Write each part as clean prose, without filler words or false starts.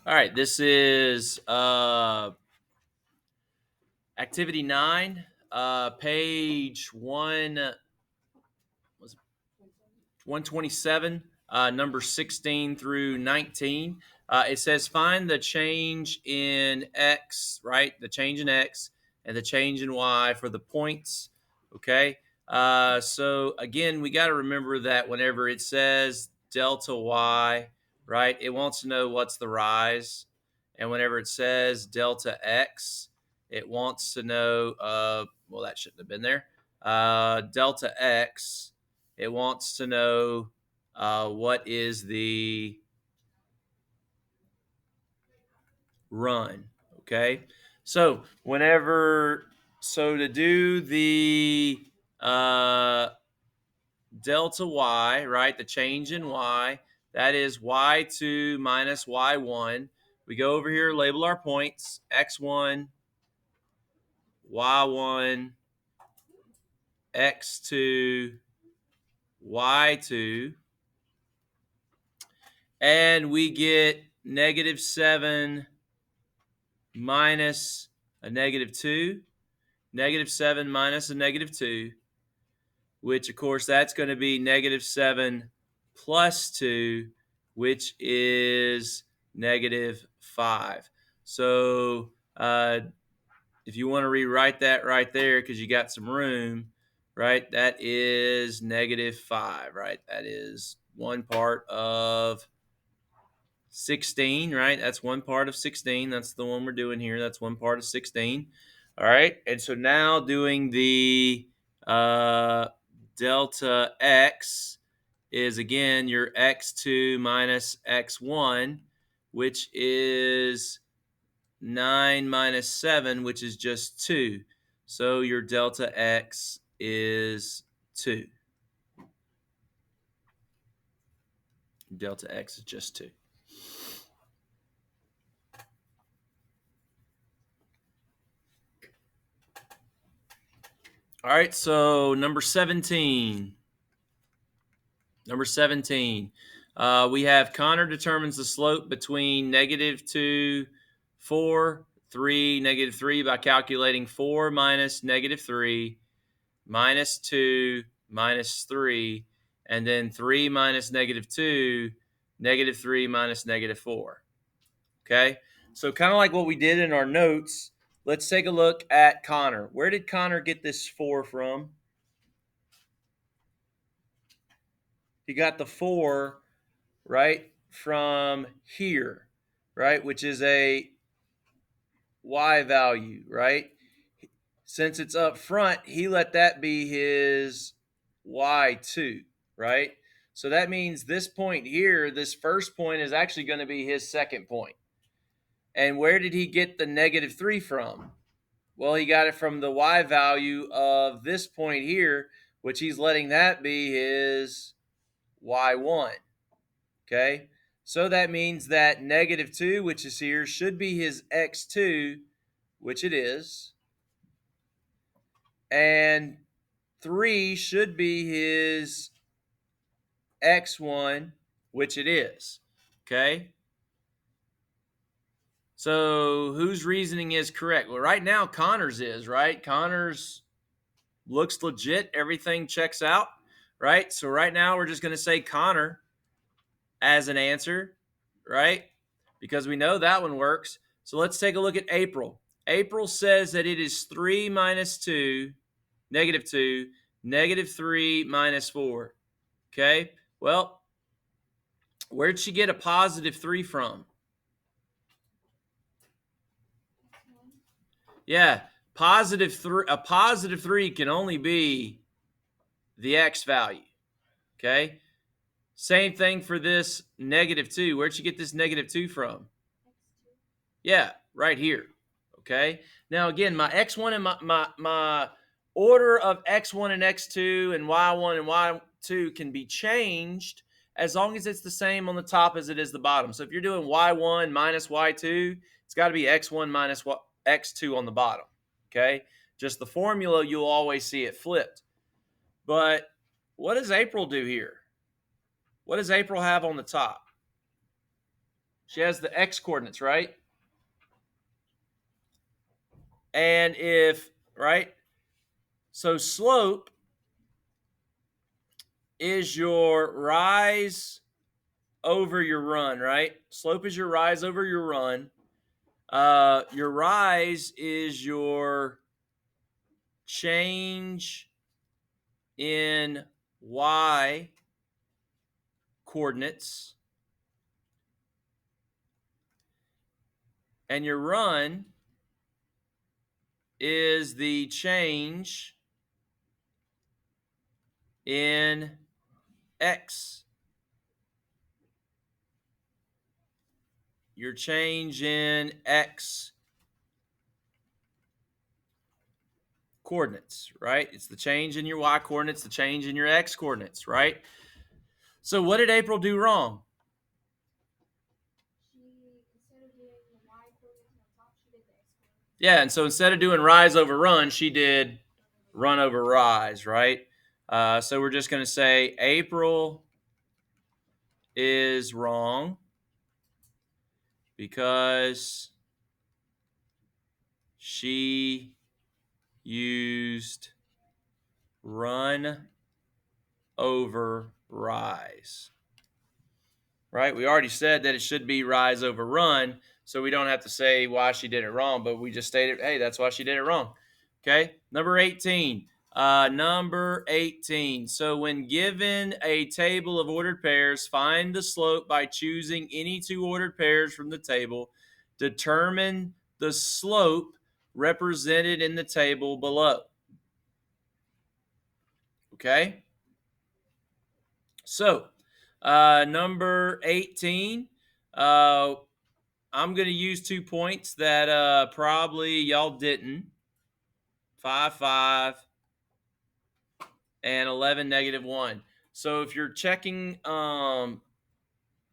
All right, this is activity 9, page 127, number 16 through 19. It says find the change in x, right? The change in x and the change in y for the points. Okay. So again, we got to remember that whenever it says delta y, right, it wants to know what's the rise. And whenever it says delta x, it wants to know, well, that shouldn't have been there. Delta x, it wants to know what is the run. Okay. So to do the delta y, right, the change in y, that is y2 minus y1. We go over here, label our points, x1, y1, x2, y2, and we get -7 minus a -2, -7 minus a -2, which of course that's going to be -7 plus 2, which is -5. So if you want to rewrite that right there because you got some room, right, that is -5, right? That is one part of 16, right? That's one part of 16. That's the one we're doing here. That's one part of 16. All right. And so now doing the delta x is, again, your x2 minus x1, which is 9 minus 7, which is just 2. So your delta x is 2. Delta x is just 2. All right, so number 17. Number 17. We have Connor determines the slope between -2, 4, 3, -3 by calculating 4 minus -3, -2, -3, and then 3 minus -2, -3 minus -4. Okay, so kind of like what we did in our notes, let's take a look at Connor. Where did Connor get this 4 from? He got the 4, right, from here, right, which is a y value, right? Since it's up front, he let that be his y2, right? So that means this point here, this first point, is actually going to be his second point. And where did he get the -3 from? Well, he got it from the y value of this point here, which he's letting that be his y1. Okay, so that means that -2, which is here, should be his x2, which it is, and 3 should be his x1, which it is. Okay, so whose reasoning is correct? Well, right now Connor's is, right? Connor's looks legit. Everything checks out, right? So right now we're just going to say Connor as an answer, right? Because we know that one works. So let's take a look at April. April says that it is 3 minus 2, -2, -3 minus 4. Okay, well, where'd she get a +3 from? Yeah, a +3 can only be the x value. Okay, same thing for this -2. Where'd she get this -2 from? Yeah, right here. Okay. Now again, my x1 and my order of x1 and x2 and y1 and y2 can be changed as long as it's the same on the top as it is the bottom. So if you're doing y1 minus y2, it's got to be x1 minus x2 on the bottom. Okay. Just the formula, you'll always see it flipped. But what does April do here? What does April have on the top? She has the x coordinates, right? And if, right? So slope is your rise over your run, right? Slope is your rise over your run. Your rise is your change in y coordinates. And your run is the change in x. Your change in x coordinates, right? It's the change in your y coordinates, the change in your x coordinates, right? So what did April do wrong? Yeah, and so instead of doing rise over run, she did run over rise, right? So we're just going to say April is wrong because she used run over rise, right? We already said that it should be rise over run, so we don't have to say why she did it wrong, but we just stated, hey, that's why she did it wrong. Okay, number 18. Number 18. So when given a table of ordered pairs, find the slope by choosing any two ordered pairs from the table. Determine the slope represented in the table below. Okay? So, number 18, I'm going to use 2 points that probably y'all didn't. 5, 5, and 11, -1. So if you're checking, so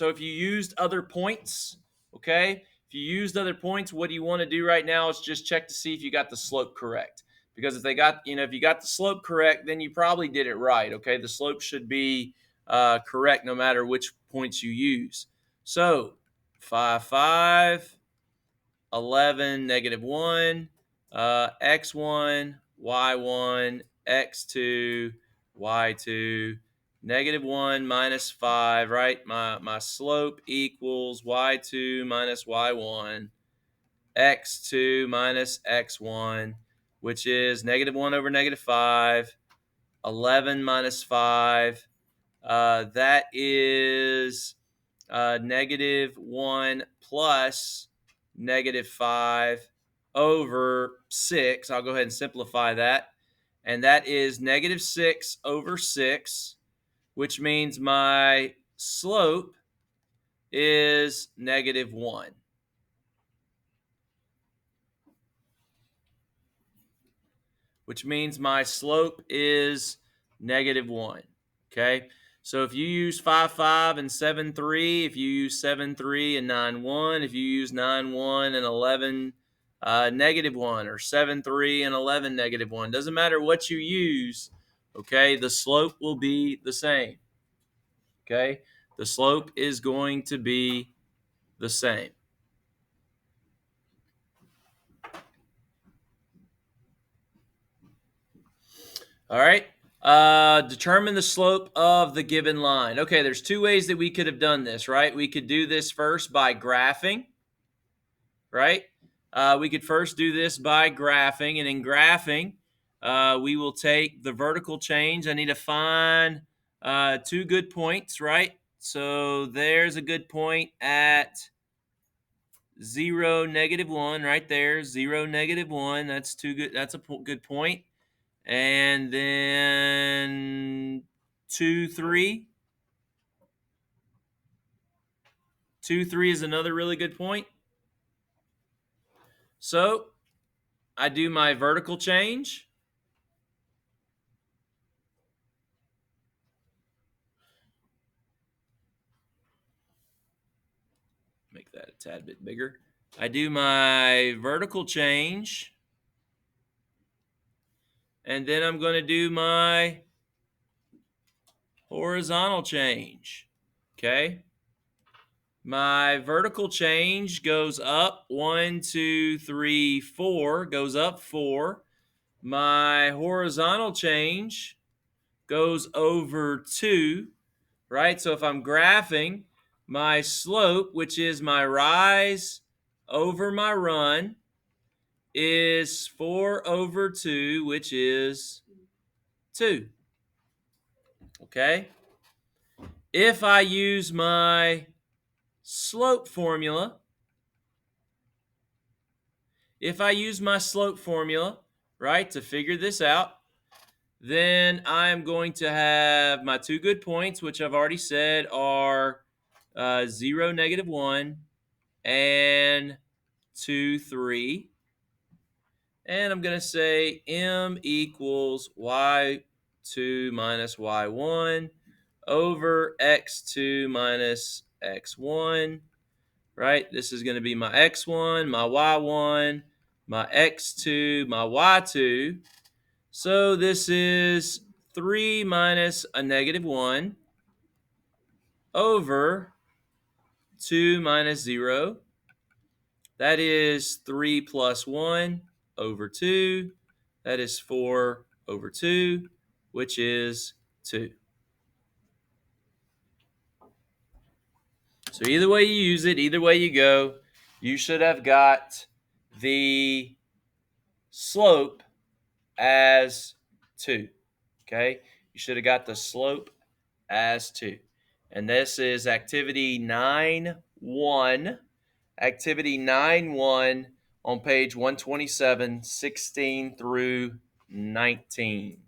if you used other points, okay, if you used other points, what you want to do right now is just check to see if you got the slope correct. Because if they got, if you got the slope correct, then you probably did it right, okay? The slope should be correct no matter which points you use. So 5, 5, 11, -1, x1, y1, x2, y2, -1 minus 5, right? My slope equals y2 minus y1, x2 minus x1, which is -1 over -5, 11 minus 5. That is -1 plus -5 over 6. I'll go ahead and simplify that. And that is -6 over 6, which means my slope is -1. Which means my slope is -1. Okay? So if you use 5, 5 and 7, 3, if you use 7, 3 and 9, 1, if you use 9, 1 and 11, -1, or 7, 3 and 11, -1, doesn't matter what you use, okay? The slope will be the same, okay? The slope is going to be the same. All right. Determine the slope of the given line. Okay, there's 2 ways that we could have done this, right? We could do this first by graphing, right? We could first do this by graphing, and in graphing, we will take the vertical change. I need to find 2 good points, right? So there's a good point at 0, -1, right there. 0, -1. That's good. That's a good point. And then 2, 3. 2, 3 is another really good point. So I do my vertical change. Make that a tad bit bigger. I do my vertical change. And then I'm going to do my horizontal change. Okay. My vertical change goes up 1, 2, 3, 4, goes up 4. My horizontal change goes over 2, right? So if I'm graphing, my slope, which is my rise over my run, is 4 over 2, which is 2. Okay? If I use my slope formula, right, to figure this out, then I'm going to have my two good points, which I've already said are 0, -1, and 2, 3. And I'm going to say m equals y2 minus y1 over x2 minus x1, right? This is going to be my x1, my y1, my x2, my y2. So this is 3 minus a -1 over 2 minus 0. That is 3 plus 1 over 2. That is 4 over 2, which is 2. So either way you use it, either way you go, you should have got the slope as 2. Okay? You should have got the slope as 2. And this is activity 9-1. Activity 9-1 on page 127, 16 through 19.